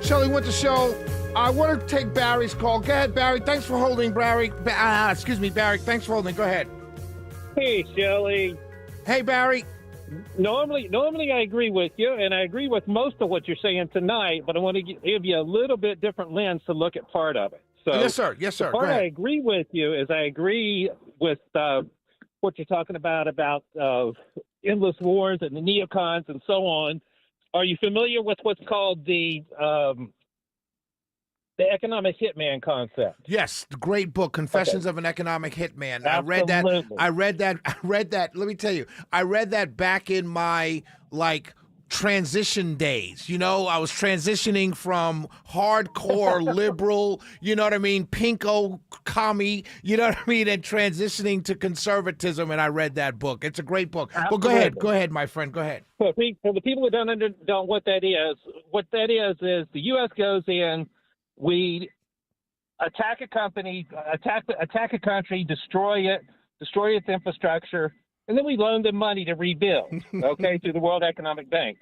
Shelley Winter Show. I want to take Barry's call. Go ahead, Barry. Thanks for holding, Barry. Barry. Thanks for holding. Go ahead. Hey, Shelley. Hey, Barry. Normally I agree with you, and I agree with most of what you're saying tonight, but I want to give you a little bit different lens to look at part of it. So, Yes, sir. The part I agree with you is I agree with what you're talking about endless wars and the neocons and so on. Are you familiar with what's called the economic hitman concept? Yes, the great book, Confessions of an Economic Hitman. Absolutely. I read that. Let me tell you, I read that back in my transition days. You know, I was transitioning from hardcore liberal, you know what I mean, pinko commie, you know what I mean, and transitioning to conservatism, and I read that book. It's a great book. Absolutely. Well, go ahead, my friend, go ahead. For the people who don't know what that is the U.S. goes in, we attack a company, attack a country, destroy its infrastructure, and then we loan them money to rebuild, okay, through the World Economic Bank.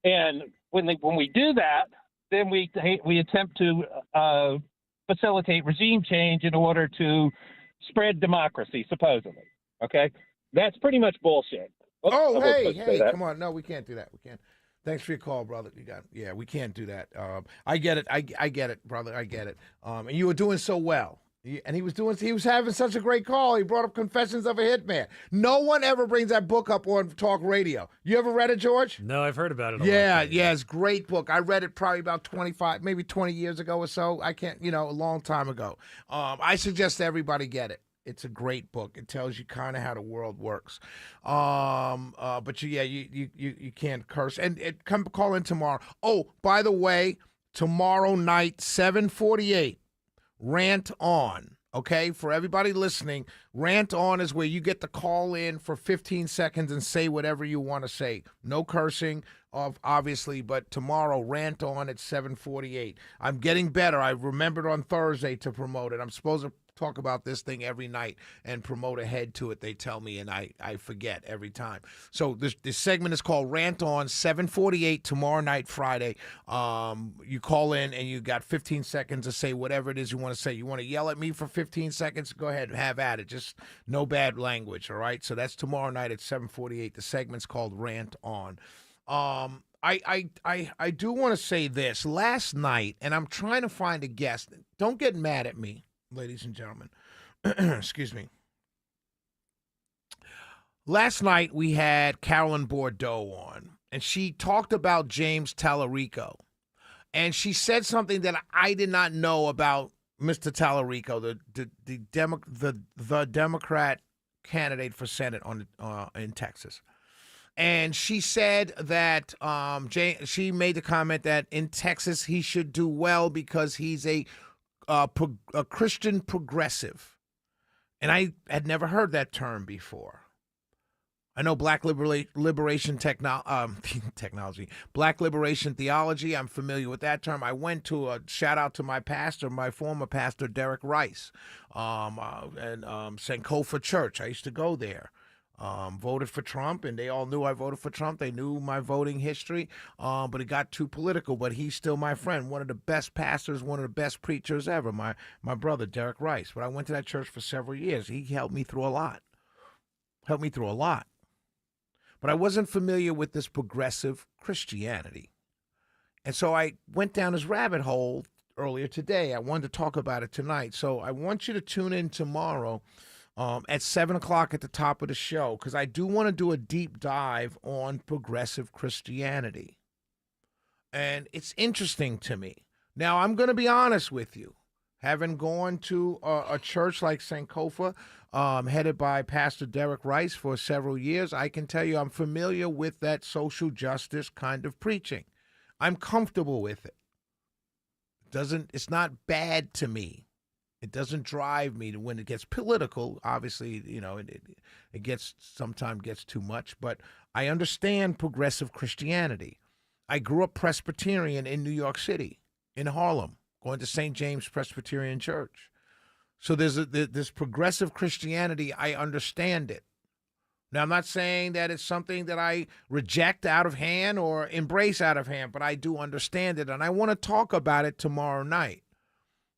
And when we do that, then we attempt to facilitate regime change in order to spread democracy, supposedly. Okay, that's pretty much bullshit. Hey, come on. No, we can't do that. We can't. Thanks for your call, brother. We can't do that. I get it. I get it, brother. I get it. And you were doing so well. And he was having such a great call. He brought up Confessions of a Hitman. No one ever brings that book up on talk radio. You ever read it, George? No, I've heard about it. Yeah, it's a great book. I read it probably about 25, maybe 20 years ago or so. I can't, a long time ago. I suggest everybody get it. It's a great book. It tells you kind of how the world works. But you can't curse. And come call in tomorrow. Oh, by the way, tomorrow night, 7:48. Rant On, okay? For everybody listening, Rant On is where you get to call in for 15 seconds and say whatever you want to say. No cursing, obviously, but tomorrow, Rant On at 7:48. I'm getting better. I remembered on Thursday to promote it. I'm supposed to talk about this thing every night and promote ahead to it, they tell me, and I forget every time. So this segment is called Rant On, 7:48 tomorrow night, Friday. You call in and you got 15 seconds to say whatever it is you want to say. You want to yell at me for 15 seconds? Go ahead and have at it. Just no bad language, all right? So that's tomorrow night at 7:48. The segment's called Rant On. I do want to say this. Last night, and I'm trying to find a guest. Don't get mad at me, ladies and gentlemen. Excuse me. Last night we had Carolyn Bordeaux on, and she talked about James Tallarico. And she said something that I did not know about Mr. Tallarico, the Democrat candidate for Senate in Texas. And she said that she made the comment that in Texas he should do well because he's a Christian progressive. And I had never heard that term before. I know Black liberation technology, Black liberation theology. I'm familiar with that term. I went to a shout out to my pastor, my former pastor, Derek Rice, and Sankofa Church. I used to go there. Voted for Trump, and they all knew I voted for Trump. They knew my voting history, but it got too political. But he's still my friend, one of the best pastors, one of the best preachers ever, my brother, Derek Rice. But I went to that church for several years. He helped me through a lot. But I wasn't familiar with this progressive Christianity. And so I went down this rabbit hole earlier today. I wanted to talk about it tonight. So I want you to tune in tomorrow at 7 o'clock at the top of the show, because I do want to do a deep dive on progressive Christianity. And it's interesting to me. Now, I'm going to be honest with you. Having gone to a church like Sankofa, headed by Pastor Derek Rice for several years, I can tell you I'm familiar with that social justice kind of preaching. I'm comfortable with it. It's not bad to me. It doesn't drive me to when it gets political. Obviously, it sometimes gets too much, but I understand progressive Christianity. I grew up Presbyterian in New York City, in Harlem, going to St. James Presbyterian Church. So there's this progressive Christianity. I understand it. Now, I'm not saying that it's something that I reject out of hand or embrace out of hand, but I do understand it. And I want to talk about it tomorrow night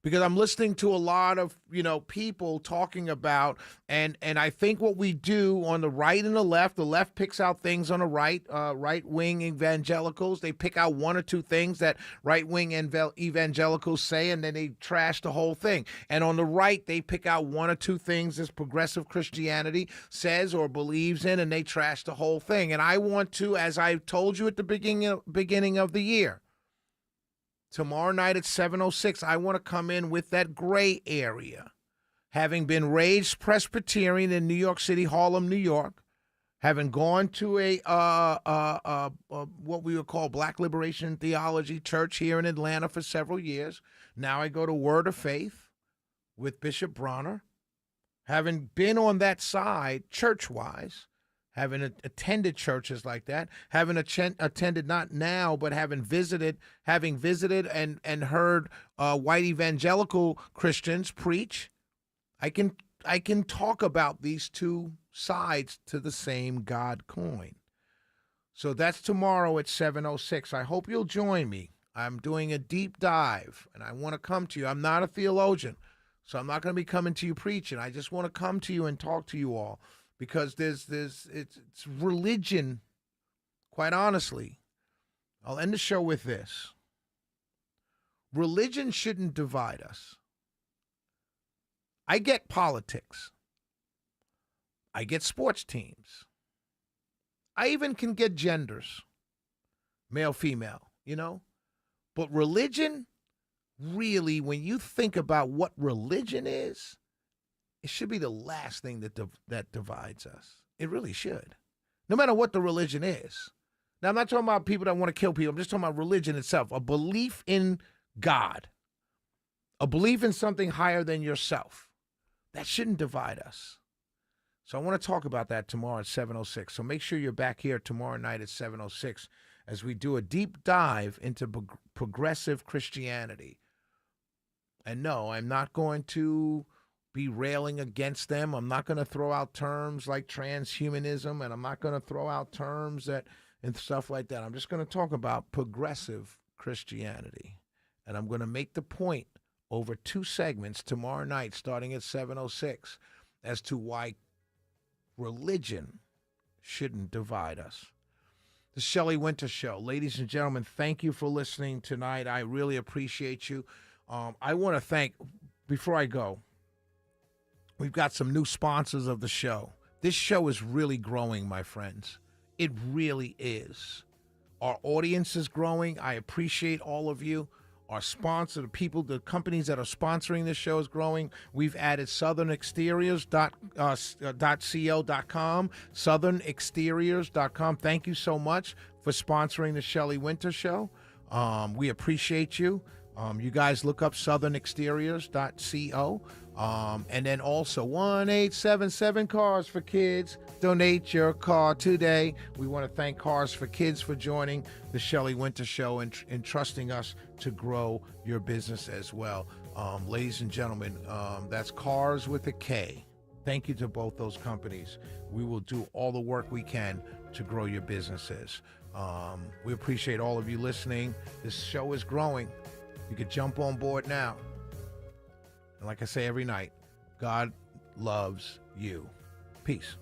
because I'm listening to a lot of, people talking about, and I think what we do on the right and the left picks out things on the right-wing evangelicals. They pick out one or two things that right-wing evangelicals say, and then they trash the whole thing. And on the right, they pick out one or two things that progressive Christianity says or believes in, and they trash the whole thing. And I want to, as I told you at the beginning of the year, tomorrow night at 7:06, I want to come in with that gray area. Having been raised Presbyterian in New York City, Harlem, New York, having gone to a what we would call Black Liberation Theology Church here in Atlanta for several years. Now I go to Word of Faith with Bishop Bronner. Having been on that side church-wise, having attended churches like that, having attended not now, but having visited and heard white evangelical Christians preach, I can talk about these two sides to the same God coin. So that's tomorrow at 7:06. I hope you'll join me. I'm doing a deep dive, and I want to come to you. I'm not a theologian, so I'm not going to be coming to you preaching. I just want to come to you and talk to you all. Because it's religion, quite honestly. I'll end the show with this. Religion shouldn't divide us. I get politics. I get sports teams. I even can get genders, male, female, But religion, really, when you think about what religion is, it should be the last thing that divides us. It really should. No matter what the religion is. Now, I'm not talking about people that want to kill people. I'm just talking about religion itself. A belief in God. A belief in something higher than yourself. That shouldn't divide us. So I want to talk about that tomorrow at 7:06. So make sure you're back here tomorrow night at 7:06 as we do a deep dive into progressive Christianity. And no, I'm not going to be railing against them. I'm not going to throw out terms like transhumanism, and I'm not going to throw out terms and stuff like that. I'm just going to talk about progressive Christianity. And I'm going to make the point over two segments tomorrow night, starting at 7:06, as to why religion shouldn't divide us. The Shelley Winter Show. Ladies and gentlemen, thank you for listening tonight. I really appreciate you. I want to thank, before I go, we've got some new sponsors of the show. This show is really growing, my friends. It really is. Our audience is growing. I appreciate all of you. Our sponsor, the companies that are sponsoring this show is growing. We've added southernexteriors.co.com, southernexteriors.com. Thank you so much for sponsoring the Shelley Winter Show. We appreciate you. You guys look up southernexteriors.co. And then also 1-877 Cars for Kids. Donate your car today. We want to thank Cars for Kids for joining the Shelley Winter Show and trusting us to grow your business as well. Ladies and gentlemen, that's Cars with a K. Thank you to both those companies. We will do all the work we can to grow your businesses. We appreciate all of you listening. This show is growing. You could jump on board now. And like I say every night, God loves you. Peace.